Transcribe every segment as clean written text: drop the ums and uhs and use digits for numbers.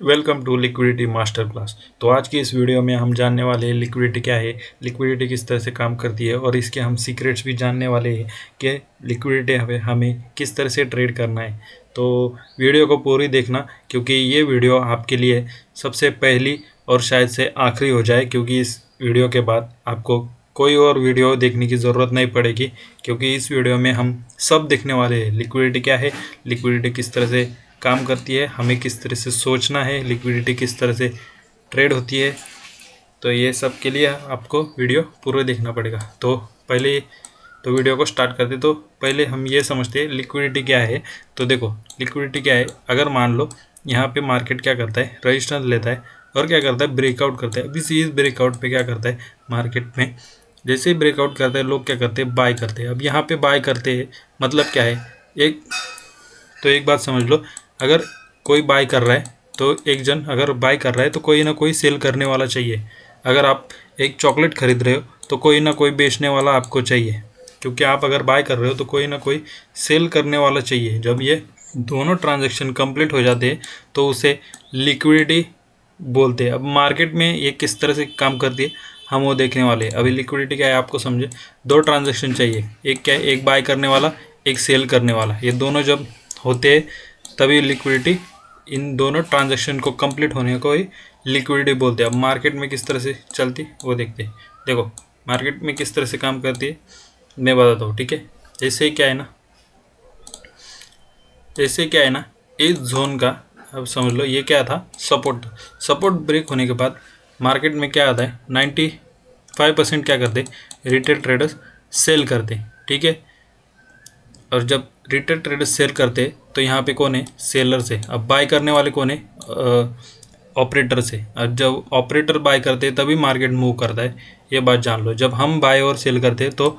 Welcome to liquidity master class. तो आज की इस वीडियो में हम जानने वाले हैं लिक्विडिटी क्या है, लिक्विडिटी किस तरह से काम करती है और इसके हम सीक्रेट्स भी जानने वाले हैं कि लिक्विडिटी हमें किस तरह से ट्रेड करना है। तो वीडियो को पूरी देखना क्योंकि ये वीडियो आपके लिए सबसे पहली और शायद से आखिरी हो जाए, क्योंकि इस वीडियो के बाद आपको कोई और वीडियो देखने की ज़रूरत नहीं पड़ेगी, क्योंकि इस वीडियो में हम सब देखने वाले हैं। लिक्विडिटी क्या है, लिक्विडिटी किस तरह से काम करती है, हमें किस तरह से सोचना है, लिक्विडिटी किस तरह से ट्रेड होती है। तो ये सब के लिए आपको वीडियो पूरा देखना पड़ेगा। तो पहले तो वीडियो को स्टार्ट करते तो पहले हम ये समझते हैं लिक्विडिटी क्या है। तो देखो लिक्विडिटी क्या है, अगर मान लो यहाँ पे मार्केट क्या करता है, रजिस्टेंस लेता है और क्या करता है, ब्रेकआउट करता है। अभी इस ब्रेकआउट पे क्या करता है मार्केट में, जैसे ही ब्रेकआउट करता है लोग क्या करते हैं, बाय करते हैं। अब यहाँ पे बाय करते हैं मतलब क्या है, एक बात समझ लो, अगर कोई बाय कर रहा है तो एक जन अगर बाय कर रहा है तो कोई ना कोई सेल करने वाला चाहिए। अगर आप एक चॉकलेट खरीद रहे हो तो कोई ना कोई बेचने वाला आपको चाहिए, क्योंकि आप अगर बाय कर रहे हो तो कोई ना कोई सेल करने वाला चाहिए। जब ये दोनों ट्रांजैक्शन कंप्लीट हो जाते हैं तो उसे लिक्विडिटी बोलते हैं। अब मार्केट में ये किस तरह से काम करती है हम वो देखने वाले हैं। अभी लिक्विडिटी क्या है आपको समझे, दो ट्रांजैक्शन चाहिए, एक क्या है, एक बाय करने वाला, एक सेल करने वाला। ये दोनों जब होते हैं तभी लिक्विडिटी, इन दोनों ट्रांजैक्शन को कंप्लीट होने को ही लिक्विडिटी बोलते हैं। अब मार्केट में किस तरह से चलती है वो देखते हैं। देखो मार्केट में किस तरह से काम करती है मैं बताता हूँ, ठीक है। जैसे क्या है ना इस जोन का, अब समझ लो ये क्या था, सपोर्ट ब्रेक होने के बाद मार्केट में क्या आता है, 95% क्या करते, रिटेल ट्रेडर्स सेल करते, ठीक है। और जब रिटेल ट्रेडर्स सेल करते तो यहाँ पे कौन है, सेलर से। अब बाय करने वाले कौन है, ऑपरेटर से। अब जब ऑपरेटर बाय करते तभी मार्केट मूव करता है, ये बात जान लो। जब हम बाय और सेल करते तो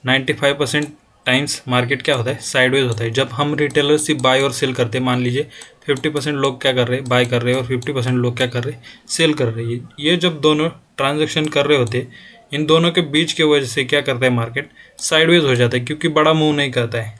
95% टाइम्स मार्केट क्या होता है, साइडवेज होता है। जब हम रिटेलर से बाय और सेल करते, मान लीजिए 50% लोग क्या कर रहे हैं, बाय कर रहे हैं, और 50% लोग क्या कर रहे हैं, सेल कर रहे हैं। ये जब दोनों ट्रांजेक्शन कर रहे होते, इन दोनों के बीच की वजह से क्या करता है, मार्केट साइडवेज हो जाता है, क्योंकि बड़ा मूव नहीं करता है।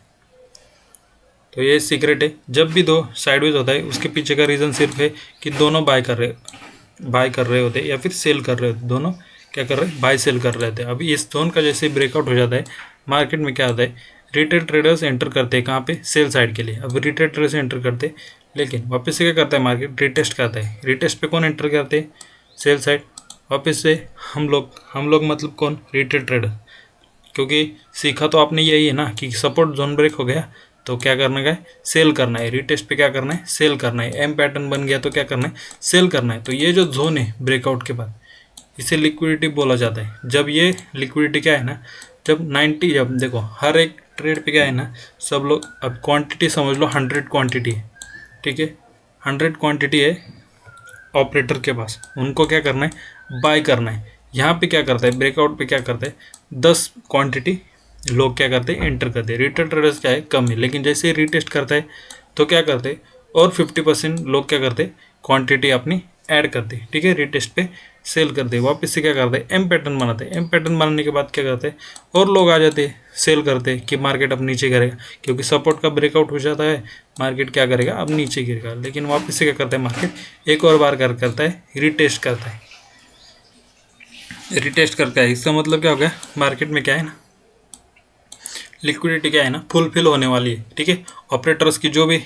तो ये सीक्रेट है, जब भी दो साइडवेज होता है उसके पीछे का रीज़न सिर्फ है कि दोनों बाय कर रहे होते या फिर सेल कर रहे होते, दोनों क्या कर रहे हैं, बाय सेल कर रहे थे। अभी इस जोन का जैसे ब्रेकआउट हो जाता है मार्केट में क्या होता है, रिटेल ट्रेडर्स एंटर करते हैं कहाँ पे, सेल साइड के लिए। अब रिटेल ट्रेडर्स एंटर करते, लेकिन वापस से क्या करता है मार्केट, रिटेस्ट करता है। रिटेस्ट पे कौन एंटर करते हैं, सेल साइड। वापस से हम लोग मतलब कौन, रिटेल ट्रेडर। क्योंकि सीखा तो आपने यही है ना कि सपोर्ट जोन ब्रेक हो गया तो क्या करना है, सेल करना है। रिटेस्ट पे क्या करना है, सेल करना है। एम पैटर्न बन गया तो क्या करना है, सेल करना है। तो ये जो जोन है ब्रेकआउट के बाद, इसे लिक्विडिटी बोला जाता है। जब ये लिक्विडिटी क्या है ना, जब देखो हर एक ट्रेड पे क्या है ना, सब लोग, अब क्वांटिटी समझ लो 100 क्वांटिटी है, ठीक है। 100 क्वांटिटी है ऑपरेटर के पास, उनको क्या करना है, बाय करना है। यहाँ पे क्या करता है, ब्रेकआउट पे क्या करता है, 10 क्वांटिटी लोग क्या करते हैं, एंटर करते हैं। रिटेल ट्रेडर्स क्या है, कम है, लेकिन जैसे ही रिटेस्ट करता है तो क्या करते हैं, और 50% लोग क्या करते हैं, क्वांटिटी अपनी ऐड करते हैं, ठीक है। रिटेस्ट पे सेल करते हैं, वापस से क्या करते हैं, एम पैटर्न बनाते हैं। एम पैटर्न बनाने के बाद क्या करते हैं, और लोग आ जाते हैं, सेल करते हैं कि मार्केट अब नीचे करेगा, क्योंकि सपोर्ट का ब्रेकआउट हो जाता है, मार्केट क्या करेगा, अब नीचे गिरेगा। लेकिन वापस से क्या करता है मार्केट, एक और बार करता है, रिटेस्ट करता है। रिटेस्ट करता है, इसका मतलब क्या हो गया, मार्केट में क्या है ना, लिक्विडिटी क्या है ना, फुलफिल होने वाली है, ठीक है। ऑपरेटर्स की जो भी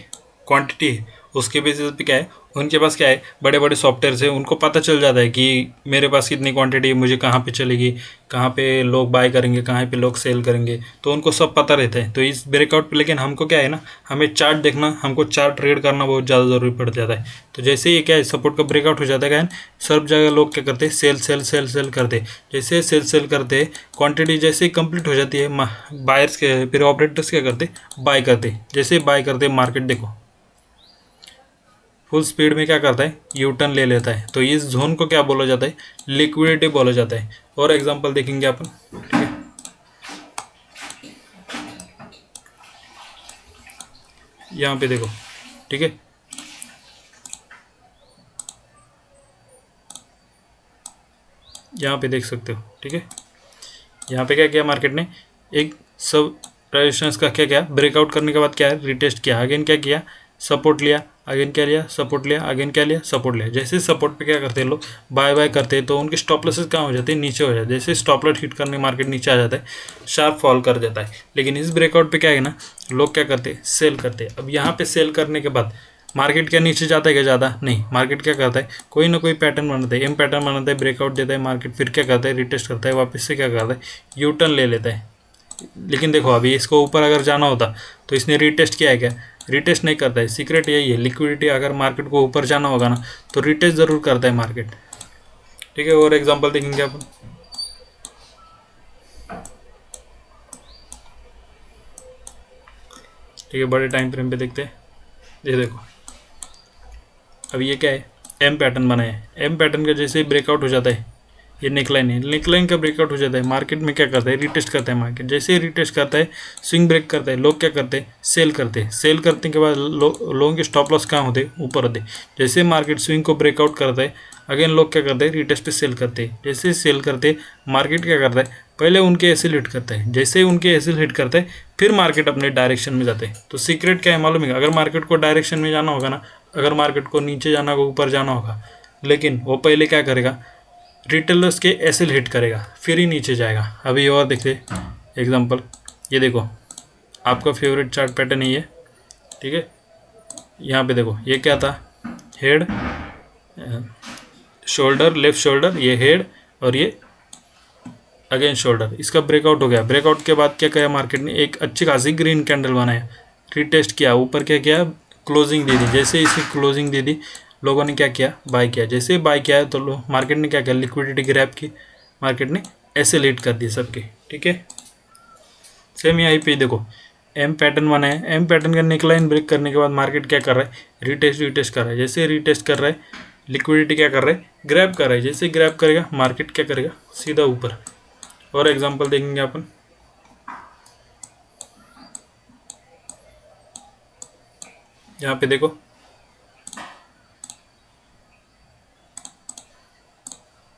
क्वांटिटी है उसके बेसिस पे क्या है, उनके पास क्या है, बड़े बड़े सॉफ्टवेयर है, उनको पता चल जाता है कि मेरे पास कितनी क्वांटिटी है, मुझे कहाँ पे चलेगी, कहाँ पे लोग बाय करेंगे, कहाँ पे लोग सेल करेंगे, तो उनको सब पता रहता है। तो इस ब्रेकआउट पे लेकिन हमको क्या है ना, हमें चार्ट देखना, हमको चार्ट ट्रेड करना बहुत ज़्यादा ज़रूरी पड़ जाता है। तो जैसे ये क्या है, सपोर्ट का ब्रेकआउट हो जाता है, क्या सब जगह लोग क्या करते हैं, सेल सेल सेल सेल करते। जैसे सेल करते, क्वांटिटी जैसे ही कंप्लीट हो जाती है, बायर्स के फिर ऑपरेटर्स क्या करते, बाय करते। जैसे बाय करते मार्केट देखो फुल स्पीड में क्या करता है, यू टर्न ले लेता है। तो इस जोन को क्या बोला जाता है, लिक्विडिटी बोला जाता है। और एग्जांपल देखेंगे अपन, ठीक है। यहाँ पे देखो, ठीक है, यहाँ पे देख सकते हो, ठीक है। यहाँ पे क्या किया मार्केट ने, एक सब रेजिस्टेंस का क्या किया, ब्रेकआउट करने के बाद क्या है, रिटेस्ट किया, अगेन क्या किया, सपोर्ट लिया, अगेन क्या लिया, सपोर्ट लिया, अगेन क्या लिया, सपोर्ट लिया। जैसे सपोर्ट पे क्या करते हैं लोग, बाय बाय करते हैं, तो उनके स्टॉप लॉसेस कहाँ हो जाते हैं, नीचे हो जाते हैं। जैसे स्टॉप लॉस हिट करने मार्केट नीचे आ जाता है, शार्प फॉल कर जाता है। लेकिन इस ब्रेकआउट पे क्या है ना, लोग क्या करते हैं, सेल करते हैं। अब यहाँ पे सेल करने के बाद मार्केट क्या नीचे जाता है क्या, ज़्यादा नहीं। मार्केट क्या करता है, कोई ना कोई पैटर्न बनाता है, एम पैटर्न बनाता है, ब्रेकआउट देता है मार्केट, फिर क्या करता है, रिटेस्ट करता है, वापस से क्या करता है, यू टर्न ले लेता है। लेकिन देखो अभी इसको ऊपर अगर जाना होता तो इसने रिटेस्ट किया है क्या, रिटेस्ट नहीं करता है। सीक्रेट यही है, लिक्विडिटी अगर मार्केट को ऊपर जाना होगा ना तो रिटेस्ट ज़रूर करता है मार्केट। ठीक है, और एग्जांपल देखेंगे अपन। ठीक है, बड़े टाइम फ्रेम पे देखते हैं। ये देखो अभी ये क्या है, एम पैटर्न बना है। एम पैटर्न का जैसे ही ब्रेकआउट हो जाता है, ये नेकलाइन है, नेकलाइन का ब्रेकआउट हो जाता है, मार्केट में क्या करता है, रिटेस्ट करता है मार्केट। जैसे ही रिटेस्ट करता है, स्विंग ब्रेक करता है, लोग क्या करते हैं, सेल करते हैं। सेल करने के बाद लोगों के स्टॉप लॉस कहाँ होते हैं, ऊपर होते हैं। जैसे मार्केट स्विंग को ब्रेकआउट करता है, अगेन लोग क्या करते हैं, रिटेस्ट पे सेल करते हैं। जैसे सेल करते हैं, मार्केट क्या करता है, पहले उनके एसिल हिट करता है। जैसे ही उनके एसिल हिट करता है, फिर मार्केट अपने डायरेक्शन में जाते हैं। तो सीक्रेट क्या है मालूम है, अगर मार्केट को डायरेक्शन में जाना होगा ना, अगर मार्केट को नीचे जाना होगा, ऊपर जाना होगा, लेकिन वो पहले क्या करेगा, रिटेलर्स के एसिल हिट करेगा, फिर ही नीचे जाएगा। अभी और देखते एग्जांपल, ये देखो आपका फेवरेट चार्ट पैटर्न ही है। ठीक है, यहाँ पे देखो ये क्या था, हेड शोल्डर, लेफ्ट शोल्डर, ये हेड और ये अगेन शोल्डर। इसका ब्रेकआउट हो गया। ब्रेकआउट के बाद क्या किया मार्केट ने, एक अच्छी खासी ग्रीन कैंडल बनाया, रिटेस्ट किया, ऊपर क्या किया, क्लोजिंग दे दी। जैसे इसकी क्लोजिंग दे दी, लोगों ने क्या किया, बाय किया। जैसे बाय किया है तो मार्केट ने क्या किया, लिक्विडिटी ग्रैब की, मार्केट ने ऐसे लीड कर दिए सबके। ठीक है, सेम यहीं पे देखो एम पैटर्न बना है। एम पैटर्न का नेकलाइन ब्रेक करने के बाद मार्केट क्या कर रहा है, रिटेस्ट कर रहा है। जैसे रिटेस्ट कर रहा है, लिक्विडिटी क्या कर रहा है, ग्रैब कर रहा है। जैसे ग्रैब करेगा, मार्केट क्या करेगा, सीधा ऊपर। और एग्जांपल देखेंगे अपन, यहाँ पे देखो,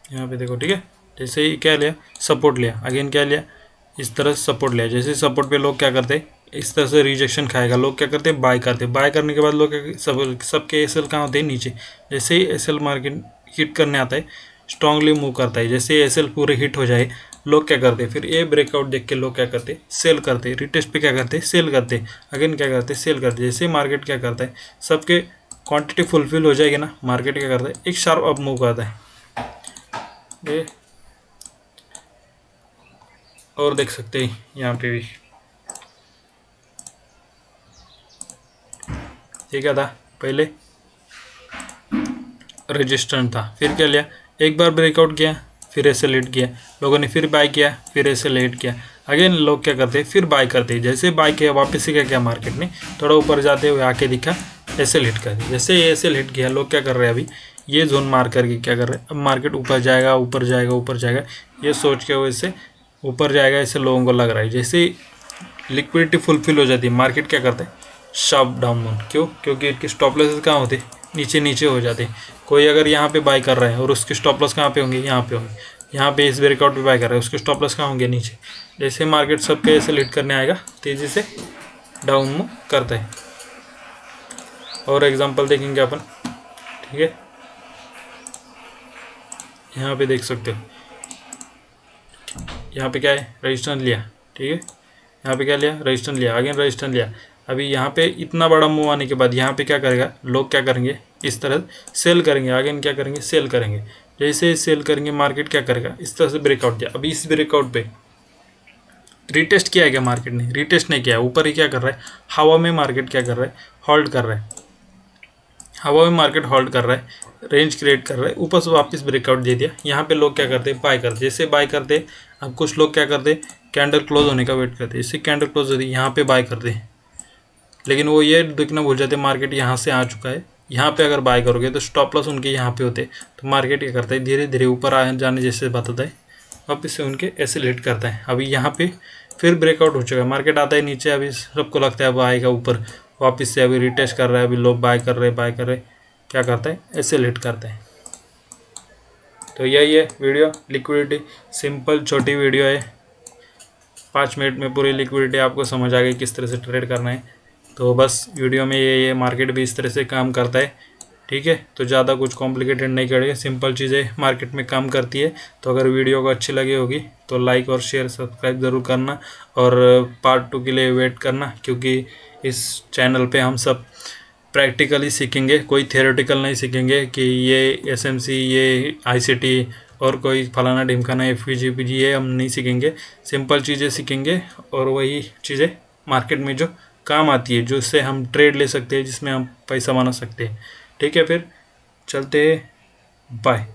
यहाँ पे देखो। ठीक है, जैसे ही क्या लिया, सपोर्ट लिया, अगेन क्या लिया, इस तरह सपोर्ट लिया। जैसे सपोर्ट पे लोग क्या करते हैं, इस तरह से रिजेक्शन खाएगा, लोग क्या करते हैं, बाय करते हैं। बाय करने के बाद लोग सबके एसएल कहाँ होते हैं, नीचे। जैसे ही एसएल मार्केट हिट करने आता है, स्ट्रांगली मूव करता है। जैसे एसएल पूरे हिट हो जाए, लोग क्या करते हैं, फिर ये ब्रेकआउट देख के लोग क्या करते हैं, सेल करते हैं। रिटेस्ट पे क्या करते हैं, सेल करते हैं। अगेन क्या करते हैं, सेल करते हैं। जैसे मार्केट क्या करता है, सबके क्वांटिटी फुलफिल हो जाएगी ना, मार्केट क्या करता है, एक शार्प अप मूव करता है। ये और देख सकते हैं यहाँ पे भी, ये क्या था, पहले रजिस्टेंस था, फिर क्या लिया, एक बार ब्रेकआउट किया, फिर ऐसे लेट किया, लोगों ने फिर बाय किया, फिर ऐसे लेट किया। अगेन लोग क्या करते हैं, फिर बाय करते हैं। जैसे बाय किया, वापस से क्या किया, मार्केट ने थोड़ा ऊपर जाते हुए आके दिखा, ऐसे लेट कर दिया। जैसे ऐसे लेट किया, लोग क्या कर रहे हैं, अभी ये जोन मार करके क्या कर रहे हैं, अब मार्केट ऊपर जाएगा, ऊपर जाएगा, ऊपर जाएगा, ये सोच के वजह से ऊपर जाएगा, ऐसे लोगों को लग रहा है। जैसे लिक्विडिटी फुलफिल हो जाती है, मार्केट क्या करता है, शार्प डाउन मूव। क्यों, क्योंकि इनके स्टॉप लॉसेस कहाँ होते, नीचे नीचे हो जाते हैं। कोई अगर यहाँ पे बाय कर रहा है और उसके स्टॉप लॉस कहाँ पे होंगे, यहाँ पे होंगे। यहाँ पे इस ब्रेकआउट पे बाय कर रहा है, उसके स्टॉप लॉस कहाँ होंगे, नीचे। जैसे मार्केट सबके ऐसे लीड करने आएगा, तेज़ी से डाउन मूव करता है। और एग्जांपल देखेंगे अपन। ठीक है, यहाँ पे देख सकते हो, यहाँ पे क्या है, रजिस्टेंस लिया। ठीक है, यहाँ पे क्या लिया, रजिस्टेंस लिया, अगेन रजिस्टेंस लिया। अभी यहाँ पे इतना बड़ा मूव आने के बाद यहाँ पे क्या करेगा, लोग क्या करेंगे, इस तरह सेल करेंगे, अगेन क्या करेंगे, सेल करेंगे। जैसे सेल करेंगे, मार्केट क्या करेगा, इस तरह से ब्रेकआउट दिया। अभी इस ब्रेकआउट पे रिटेस्ट किया है क्या, मार्केट ने रिटेस्ट नहीं किया, ऊपर ही क्या कर रहा है, हवा में मार्केट क्या कर रहा है, होल्ड कर रहा है। हवा में मार्केट होल्ड कर रहा है, रेंज क्रिएट कर रहा है, ऊपर से वापस ब्रेकआउट दे दिया। यहाँ पे लोग क्या करते हैं, बाय करते। जैसे बाय करते, अब कुछ लोग क्या करते, कैंडल क्लोज होने का वेट करते। इससे कैंडल क्लोज होती है, यहाँ पे बाय करते, लेकिन वो ये देखना भूल जाते मार्केट यहाँ से आ चुका है। यहाँ पे अगर बाय करोगे तो स्टॉप लॉस उनके यहाँ पे होते, तो मार्केट क्या करता है, धीरे धीरे ऊपर आ जाने जैसे बताता है, वापस से उनके ऐसे लेट करता है। अभी यहाँ पे फिर ब्रेकआउट हो चुका है, मार्केट आता है नीचे, अभी सबको लगता है अब आएगा ऊपर, वापस से अभी रिटेस्ट कर रहा है, अभी लोग बाय कर रहे, क्या करता है, ऐसे लेट करता है। तो यही है वीडियो, लिक्विडिटी, सिंपल छोटी वीडियो है, 5 मिनट में पूरी लिक्विडिटी आपको समझ आ गई किस तरह से ट्रेड करना है। तो बस वीडियो में ये मार्केट भी इस तरह से काम करता है, ठीक है। तो ज़्यादा कुछ कॉम्प्लिकेटेड नहीं करेंगे, सिंपल चीज़ें मार्केट में काम करती है। तो अगर वीडियो को अच्छी लगी होगी तो लाइक और शेयर सब्सक्राइब ज़रूर करना, और पार्ट 2 के लिए वेट करना, क्योंकि इस चैनल पे हम सब प्रैक्टिकली सीखेंगे, कोई थियोरेटिकल नहीं सीखेंगे कि ये एसएमसी, ये आईसीटी और कोई फलाना ढिमकाना एफपीजीपीजी, ये हम नहीं सीखेंगे। सिंपल चीज़ें सीखेंगे और वही चीज़ें मार्केट में जो काम आती है, जो उससे हम ट्रेड ले सकते हैं, जिसमें हम पैसा बना सकते हैं, ठीक है। फिर चलते, बाय।